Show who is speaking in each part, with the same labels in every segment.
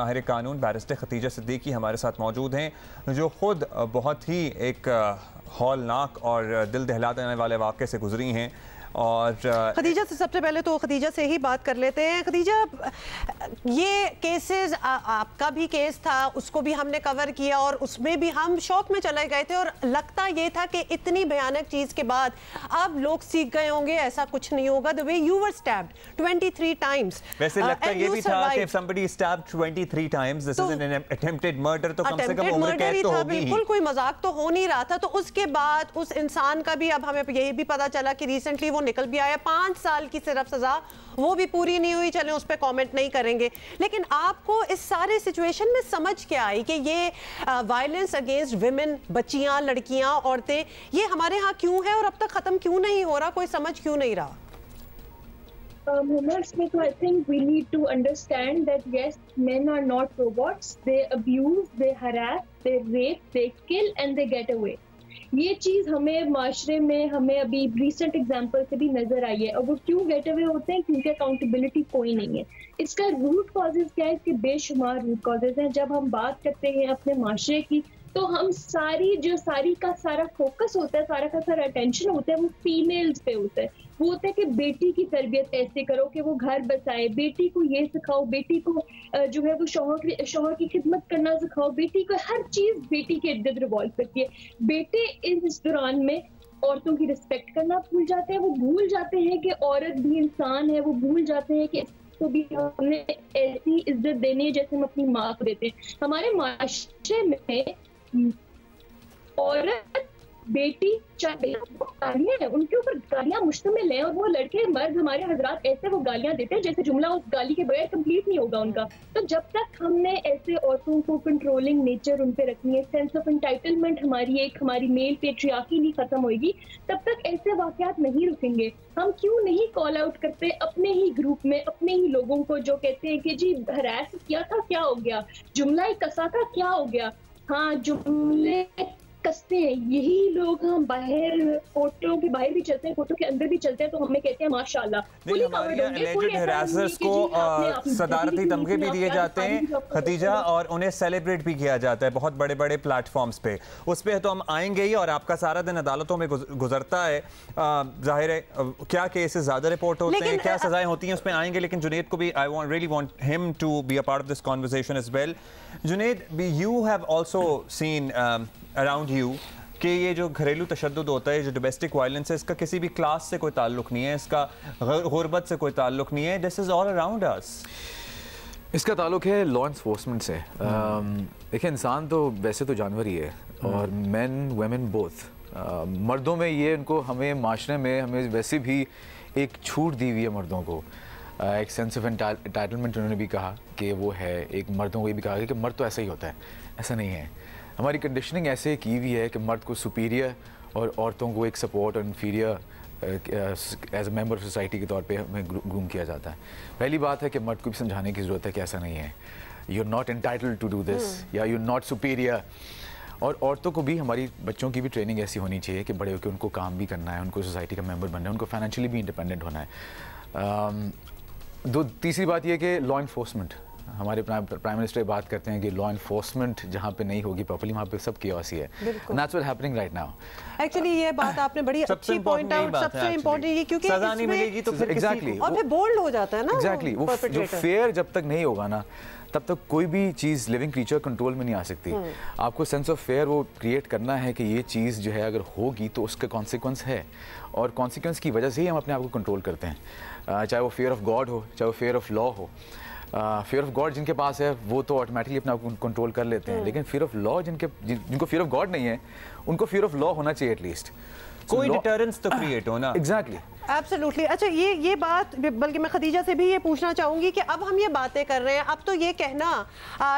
Speaker 1: माहिर कानून barrister Khadija Siddiqui हमारे साथ मौजूद हैं, जो ख़ुद बहुत ही एक हौलनाक और दिल दहला देने वाले वाक़े से गुजरी हैं। और
Speaker 2: खदीजा से सबसे पहले तो खदीजा से ही बात कर लेते हैं। खदीजा, ये केसेस आपका भी केस था, उसको भी हमने कवर किया और उसमें भी हम शॉक में चले गए थे और लगता ये था कि इतनी भयानक चीज़ के बाद अब लोग सीख गए होंगे ऐसा कुछ नहीं होगा। The way you were stabbed 23 times.
Speaker 1: वैसे लगता ये भी था कि if somebody stabbed 23 times, this is an attempted murder, तो कम से कम उम्र कैद तो होगी।
Speaker 2: बिल्कुल कोई मजाक तो हो नहीं रहा था। तो उसके बाद उस इंसान का भी अब हमें यही भी पता चला कि रिसेंटली वो निकल भी आया। 5 साल की सिर्फ सजा, वो भी पूरी नहीं हुई। चलें उस पर कमेंट नहीं करेंगे, लेकिन आपको इस सारे सिचुएशन में समझ क्या आई कि ये वायलेंस अगेंस्ट विमेन, बच्चियां, लड़कियां, औरतें, ये हमारे यहाँ क्यों है और अब तक खत्म क्यों नहीं हो रहा? कोई समझ क्यों नहीं रहा?
Speaker 3: I think we need to understand that yes, men are not robots. They abuse, they harass, they rape, they kill and they get away. ये चीज़ हमें माशरे में हमें अभी रिसेंट एग्जांपल से भी नजर आई है। और वो क्यों गेट अवे होते हैं? क्योंकि अकाउंटेबिलिटी कोई नहीं है। इसका रूट कॉजेज क्या है? इसके बेशुमार रूट कॉजेज हैं। जब हम बात करते हैं अपने माशरे की, तो हम सारी का सारा फोकस होता है, सारा का सारा अटेंशन होता है वो फीमेल्स पे होता है। वो होता है कि बेटी की तरबियत ऐसे करो कि वो घर बसाए, बेटी को ये सिखाओ, बेटी को जो है वो शौहर की खिदमत करना सिखाओ, बेटी को हर चीज बेटी के इर्द गिर्द रिवॉल्व करती है। बेटे इस दौरान में औरतों की रिस्पेक्ट करना भूल जाते हैं। वो भूल जाते हैं कि औरत भी इंसान है। वो भूल जाते हैं कि तो भी हमें ऐसी इज्जत देनी है जैसे हम अपनी माँ को देते हैं। हमारे माशरे में औरत, बेटी, चाहे गालियां हैं, उनके ऊपर गालियां मुश्तमिल हैं और वो लड़के मर्द हमारे हजरात ऐसे वो गालियां देते हैं जैसे जुमला उस गाली के बगैर कंप्लीट नहीं होगा उनका। तो जब तक हमने ऐसे औरतों को कंट्रोलिंग नेचर उन पे रखनी है, सेंस ऑफ एंटाइटलमेंट हमारी मेल पेट्रियार्की नहीं खत्म होगी, तब तक ऐसे वाकयात नहीं रुकेंगे। हम क्यों नहीं कॉल आउट करते अपने ही ग्रुप में, अपने ही लोगों को जो कहते हैं कि जी हरास किया था, क्या हो गया, जुमला ही कसा था, क्या हो गया। हाँ, जुमले कसते हैं यही लोग। हम बाहर कोर्टों के बाहर भी चलते हैं, कोर्टों के अंदर भी चलते हैं, तो हमें कहते हैं माशाल्लाह।
Speaker 1: को सदारती तमगे भी दिए जाते हैं खतीजा, और उन्हें सेलिब्रेट भी किया जाता है बहुत बड़े बड़े प्लेटफॉर्म्स पे। उस पर तो हम आएंगे ही, और आपका सारा दिन अदालतों में गुजरता है। जाहिर है क्या केसेस ज़्यादा रिपोर्ट होते हैं, क्या सजाएं होती हैं, उस पर आएंगे। लेकिन जुनेद को भी I really want him to be a part of this conversation as well. Junaid, you have also seen around you कि ये जो घरेलू तशद्दुद होता है, जो डोमेस्टिक वायलेंस है, इसका किसी भी क्लास से कोई ताल्लुक नहीं है, इसका गुर्बत से कोई ताल्लुक नहीं है। This is all around us.
Speaker 4: इसका ताल्लुक है लॉ इन्फोर्समेंट से। देखिए, इंसान तो वैसे तो जानवर ही है, और मेन वेमेन बोथ। मर्दों में ये उनको हमें माशरे में हमें वैसे भी एक छूट दी हुई है मर्दों को, एक सेंस ऑफ एंटाइटलमेंट उन्होंने भी कहा कि वो है। एक मर्दों को ये भी कहा कि मर्द तो ऐसा ही होता है, ऐसा नहीं है। हमारी कंडीशनिंग ऐसे की हुई है कि मर्द को सुपीरियर और औरतों को एक सपोर्ट और inferior as a member of society के तौर पे हमें ग्रूम किया जाता है। पहली बात है कि मर्द को भी समझाने की ज़रूरत है कि ऐसा नहीं है, you are not entitled to do this, या यू आर नॉट सुपीरियर। और औरतों को भी, हमारी बच्चों की भी ट्रेनिंग ऐसी होनी चाहिए कि बड़े होकर उनको काम भी करना है, उनको सोसाइटी का मेंबर बनना है, उनको फाइनेंशियली भी इंडिपेंडेंट होना है। तीसरी बात यह कि लॉ इन्फोर्समेंट, हमारे प्राइम मिनिस्टर बात करते हैं कि लॉ इन्फोर्समेंट जहाँ पे नहीं होगी प्रॉपर्ली, वहाँ पे सब chaos ही है। That's what's happening right now.
Speaker 2: Actually ये बात आपने बड़ी अच्छी पॉइंट आउट, सबसे इम्पोर्टेंट ये, क्योंकि
Speaker 1: सजा नहीं मिलेगी तो फिर
Speaker 4: एग्जैक्टली,
Speaker 2: और फिर बोल्ड हो जाता है ना।
Speaker 4: एग्जैक्टली, वो जो फेयर जब तक नहीं होगा ना, तब तक कोई भी चीज़ लिविंग क्रीचर कंट्रोल में नहीं आ सकती। आपको सेंस ऑफ फेयर वो क्रिएट करना है कि ये चीज़ जो है अगर होगी तो उसका कॉन्सिक्वेंस है, और कॉन्सिक्वेंस की वजह से ही हम अपने आप को कंट्रोल करते हैं। चाहे वो फेयर ऑफ गॉड हो, चाहे वो फेयर ऑफ लॉ हो। फेयर ऑफ गॉड जिनके पास है वो तो ऑटोमेटिकली अपना कंट्रोल कर लेते हैं, लेकिन फेयर ऑफ लॉ जिनको फेयर ऑफ गॉड नहीं है, उनको फेयर ऑफ लॉ होना चाहिए एटलीस्ट।
Speaker 1: कोई डिटरेंस तो क्रिएट हो ना।
Speaker 4: Exactly,
Speaker 2: absolutely. अच्छा, ये बात बल्कि मैं खदीजा से भी ये पूछना चाहूँगी कि अब हम ये बातें कर रहे हैं, अब तो ये कहना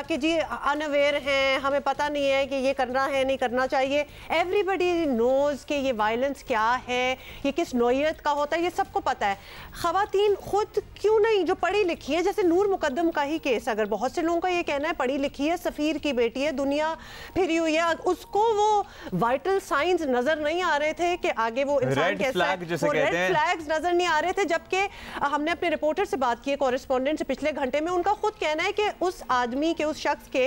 Speaker 2: कि जी अनअवेयर हैं, हमें पता नहीं है कि ये करना है नहीं करना चाहिए। एवरीबडी नोज़ कि ये वायलेंस क्या है, ये किस नौइयत का होता है, ये सबको पता है। ख़वातीन खुद क्यों नहीं, जो पढ़ी लिखी है, जैसे नूर मुकद्दम का ही केस, अगर बहुत से लोगों का ये कहना है पढ़ी लिखी है, सफ़ीर की बेटी है, दुनिया फिरी हुई है, उसको वो वाइटल साइंस नज़र नहीं आ रहे थे थे कि आगे वो इंसान कैसा है, वो रेड फ्लैग्स नजर नहीं आ रहे थे। जबकि हमने अपने रिपोर्टर से बात की, कॉरेस्पॉन्डेंट से पिछले घंटे में, उनका खुद कहना है कि उस आदमी के, उस शख्स के,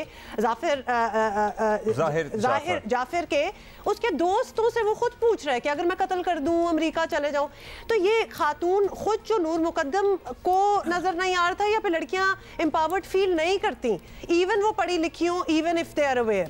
Speaker 2: जाहिर जाफिर के, उसके दोस्तों से वो खुद पूछ रहा है कि अगर मैं कत्ल कर दूं, अमेरिका चले जाऊं। तो ये खातून खुद जो नूर मुकद्दम को नजर नहीं आ रहा था, या फिर लड़कियां एम्पावर्ड फील नहीं करती, इवन वो पढ़ी लिखी हो, even if they are aware.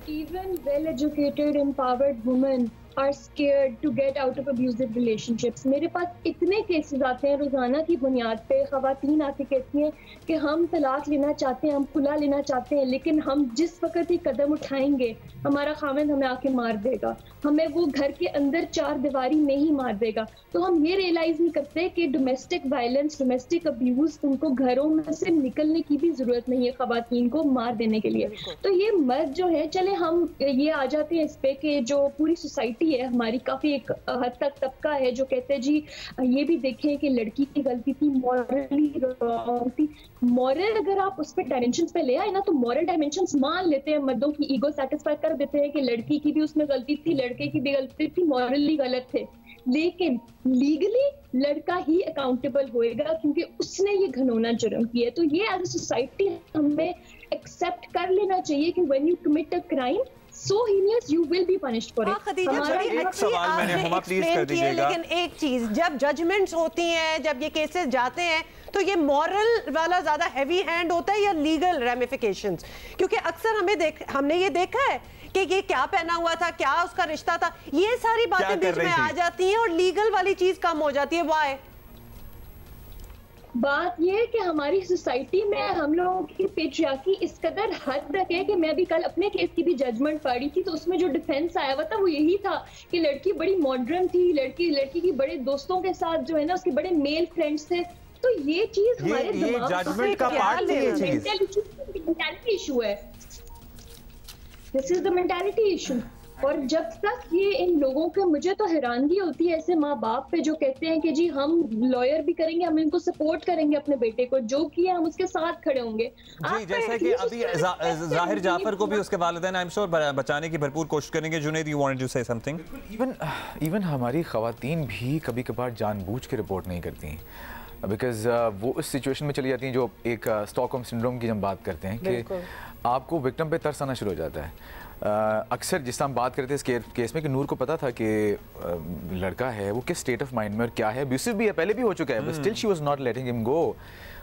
Speaker 3: Even well-educated, empowered women are scared to get out of abusive relationships. मेरे पास इतने केसेस आते हैं रोजाना की बुनियाद पे, खवातीन आके कहती हैं कि हम तलाक लेना चाहते हैं, हम खुला लेना चाहते हैं, लेकिन हम जिस वक्त ही कदम उठाएंगे हमारा खामिद हमें आके मार देगा, हमें वो घर के अंदर चार दीवारी में ही मार देगा। तो हम ये रियलाइज नहीं करते कि डोमेस्टिक वायलेंस, डोमेस्टिक अब्यूज, उनको घरों में से निकलने की भी जरूरत नहीं है खवातीन को मार देने के लिए। तो ये मर्द जो है, चले हम ये आ जाते हैं इस पे कि जो पूरी सोसाइटी है हमारी, काफी एक हद तक तबका है जो कहते हैं जी ये भी देखें कि लड़की की गलती थी, मॉरली रॉन्ग थी। मॉरल अगर आप उस पे डायमेंशंस पे ले आए ना, तो मॉरल डायमेंशंस मान लेते हैं, मर्दों की ईगो सेटिस्फाई कर देते हैं कि लड़की की भी उसमें गलती थी, लड़के की भी गलती थी, मॉरली गलत थे, लेकिन लीगली लड़का ही अकाउंटेबल होएगा क्योंकि उसने ये घिनौना जुर्म किया। तो ये एज अ सोसाइटी हमें एक्सेप्ट कर लेना चाहिए कि when you commit a crime so heinous you will be punished for it।
Speaker 1: एक सवाल मैंने हुमा प्लीज कर दीजिएगा।
Speaker 2: लेकिन एक चीज, जब जजमेंट्स होती हैं, जब ये केसेस जाते हैं, तो ये मॉरल वाला ज्यादा हैवी हैंड होता है या लीगल रेमिफिकेशंस? क्योंकि अक्सर हमने ये देखा है कि ये क्या पहना हुआ था, क्या उसका रिश्ता था, ये सारी बातें बीच में आ जाती हैं और लीगल वाली चीज कम हो जाती है। वाई?
Speaker 3: बात ये है कि हमारी सोसाइटी में हम लोगों की पेट्रियार्की इस कदर हद तक है कि मैं भी कल अपने केस की भी जजमेंट पढ़ी थी, तो उसमें जो डिफेंस आया हुआ था वो यही था कि लड़की बड़ी मॉडर्न थी, लड़की की बड़े दोस्तों के साथ जो है ना उसके बड़े मेल फ्रेंड्स थे। तो ये चीज हमारे दिमाग
Speaker 1: जजमेंट का पार्ट है, ये चीज
Speaker 3: मेंटालिटी इशू है। This is the mentality issue. और जब तक ये इन लोगों के, मुझे तो हैरानगी होती है ऐसे माँ बाप पे जो कहते हैं कि जी हम लॉयर भी करेंगे, हम इनको सपोर्ट करेंगे, अपने बेटे को जो किया हम उसके साथ खड़े होंगे।
Speaker 1: जी, जैसे कि अभी जाहिर जाफर को भी उसके वालिदैन आई एम श्योर बचाने की भरपूर कोशिश करेंगे। Junaid, you wanted to say something?
Speaker 4: Even हमारी खवातीन भी कभी कभार जानबूझ के रिपोर्ट नहीं करती, बिकॉज वो उस सिचुएशन में चली जाती हैं जो एक स्टॉकहोम सिंड्रोम की हम बात करते हैं कि आपको विक्टिम पे तरस आना शुरू हो जाता है। अक्सर जिस हम बात करते हैं इस केस में कि नूर को पता था कि लड़का है वो किस स्टेट ऑफ माइंड में और क्या है, अब्यूसिव भी है, पहले भी हो चुका है, but still she was not letting him go.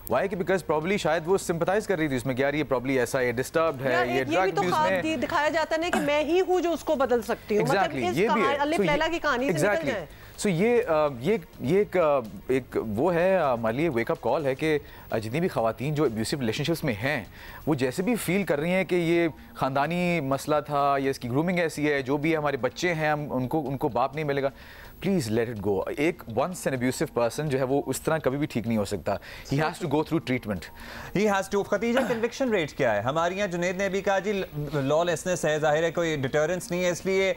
Speaker 4: Why? कि बिकॉज प्रॉब्ली शायद वो सिंपथाइज कर रही थी उसमें कि यार ये प्रॉब्ली ऐसा है, डिस्टर्ब्ड है, ये ड्रग अब्यूज में
Speaker 2: दिखाया जाता है कि मैं ही हूँ जो उसको बदल सकती हूँ।
Speaker 4: एग्जैक्टली, ये भी है।
Speaker 2: अलिफ लैला की कहानी से निकल जाए।
Speaker 4: सो ये एक वो है हमारे लिए वेकअप कॉल है कि जितनी भी खवातीन जो एब्यूसिव रिलेशनशिप्स में हैं वो जैसे भी फील कर रही हैं कि ये ख़ानदानी मसला था या इसकी ग्रूमिंग ऐसी है, जो भी है हमारे बच्चे हैं, हम उनको बाप नहीं मिलेगा, प्लीज़ लेट इट गो। एक वंस एन एब्यूसिव पर्सन जो है वो उस तरह कभी भी ठीक नहीं हो सकता। He has to go through treatment,
Speaker 1: he has to. Khatija, conviction rate क्या है हमारे यहाँ? जुनैद ने भी कहा जी लॉलेसनेस है, जाहिर है कोई डिटरेंस नहीं है, इसलिए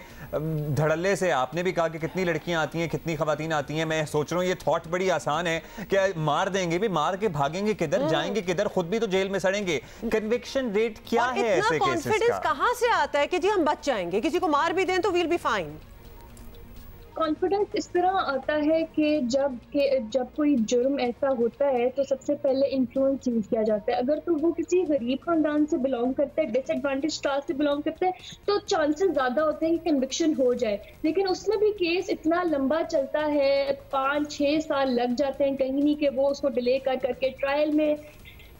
Speaker 1: धड़ल्ले से आपने भी कहा कि कितनी लड़कियां आती हैं, कितनी खवातीन आती हैं। मैं सोच रहा हूँ ये थॉट बड़ी आसान है कि मार देंगे भी, मार के भागेंगे किधर, जाएंगे किधर, खुद भी तो जेल में सड़ेंगे। कन्विक्शन रेट क्या है ऐसे केसेस का?
Speaker 2: कॉन्फिडेंस कहाँ से आता है कि जी हम बच जाएंगे, किसी को मार भी दें तो वील बी फाइन?
Speaker 3: कॉन्फिडेंस इस तरह आता है कि जब कोई जुर्म ऐसा होता है तो सबसे पहले इन्फ्लुएंस यूज किया जाता है। अगर तो वो किसी गरीब खानदान से बिलोंग करता है, डिसएडवांटेज क्लास से बिलोंग करता है, तो चांसेस ज्यादा होते हैं कि कन्विक्शन हो जाए। लेकिन उसमें भी केस इतना लंबा चलता है, 5-6 साल लग जाते हैं कहीं नहीं कि वो उसको डिले करके ट्रायल में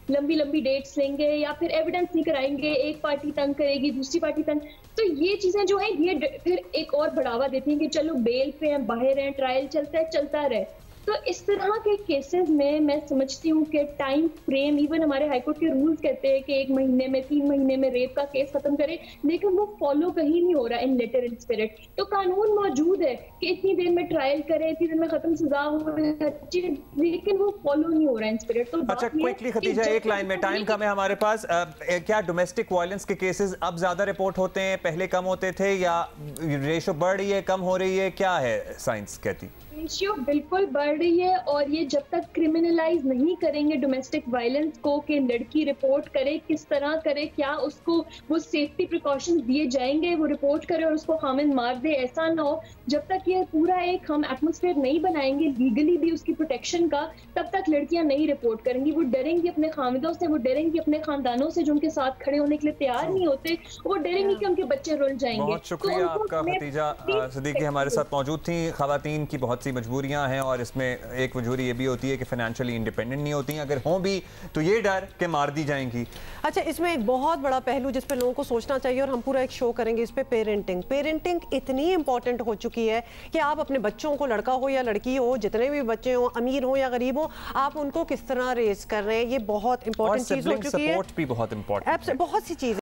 Speaker 3: लंबी डेट्स लेंगे या फिर एविडेंस नहीं कराएंगे, एक पार्टी तंग करेगी, दूसरी पार्टी तंग। तो ये चीजें जो है ये फिर एक और बढ़ावा देती हैं कि चलो बेल पे हैं, बाहर हैं, ट्रायल चलता रहे। तो इस तरह के केसेस में मैं समझती हूँ कि टाइम फ्रेम, इवन हमारे हाईकोर्ट के रूल्स कहते हैं कि 1 महीने में, 3 महीने में रेप का केस खत्म करे, लेकिन वो फॉलो कहीं नहीं हो रहा इन लेटर एंड स्पिरिट। तो कानून मौजूद है कि इतनी देर में ट्रायल करे, इतनी देर में खत्म सजा हो, लेकिन वो फॉलो नहीं हो रहा इन स्पिरिट। तो
Speaker 1: अच्छा, क्विकली खतीजा, एक लाइन में, टाइम कम है हमारे पास, क्या डोमेस्टिक वायलेंस के केसेस अब ज्यादा रिपोर्ट होते हैं, पहले कम होते थे, या रेशो बढ़ रही है, कम हो रही है, क्या है साइंस कहती?
Speaker 3: रेशियो बिल्कुल बढ़ रही है, और ये जब तक क्रिमिनलाइज नहीं करेंगे डोमेस्टिक वायलेंस को, कि लड़की रिपोर्ट करे, किस तरह करे, क्या उसको वो सेफ्टी प्रिकॉशंस दिए जाएंगे, वो रिपोर्ट करे और उसको खामिन मार दे, ऐसा ना हो। जब तक ये पूरा एक हम एटमॉस्फेयर नहीं बनाएंगे लीगली भी उसकी प्रोटेक्शन का, तब तक लड़कियां नहीं रिपोर्ट करेंगी। वो डरेंगी अपने खामिदों से, वो डरेंगी अपने खानदानों से जो उनके साथ खड़े होने के लिए तैयार नहीं होते, वो डरेंगी कि उनके बच्चे रुल जाएंगे।
Speaker 1: बहुत शुक्रिया आपका खतीजा सिद्दीकी हमारे साथ मौजूद थी। खवातीन की बहुत सी मजबूरियां हैं और इसमें एक मजबूरी ये भी होती है कि फाइनेंशियली इंडिपेंडेंट नहीं होती, अगर हों भी तो ये डर कि मार दी जाएंगी।
Speaker 2: अच्छा, इसमें एक बहुत बड़ा पहलू जिस पे लोगों को सोचना चाहिए, और हम पूरा एक शो करेंगे इस पे, पेरेंटिंग इतनी इंपॉर्टेंट हो चुकी है कि आप अपने बच्चों को, लड़का हो या लड़की हो, जितने भी बच्चे हो, अमीर हो या गरीब हो, आप उनको किस तरह रेज कर रहे हैं, ये बहुत इंपॉर्टेंट चीज हो चुकी है।
Speaker 1: सपोर्ट भी बहुत इंपॉर्टेंट है,
Speaker 2: बहुत सी चीज।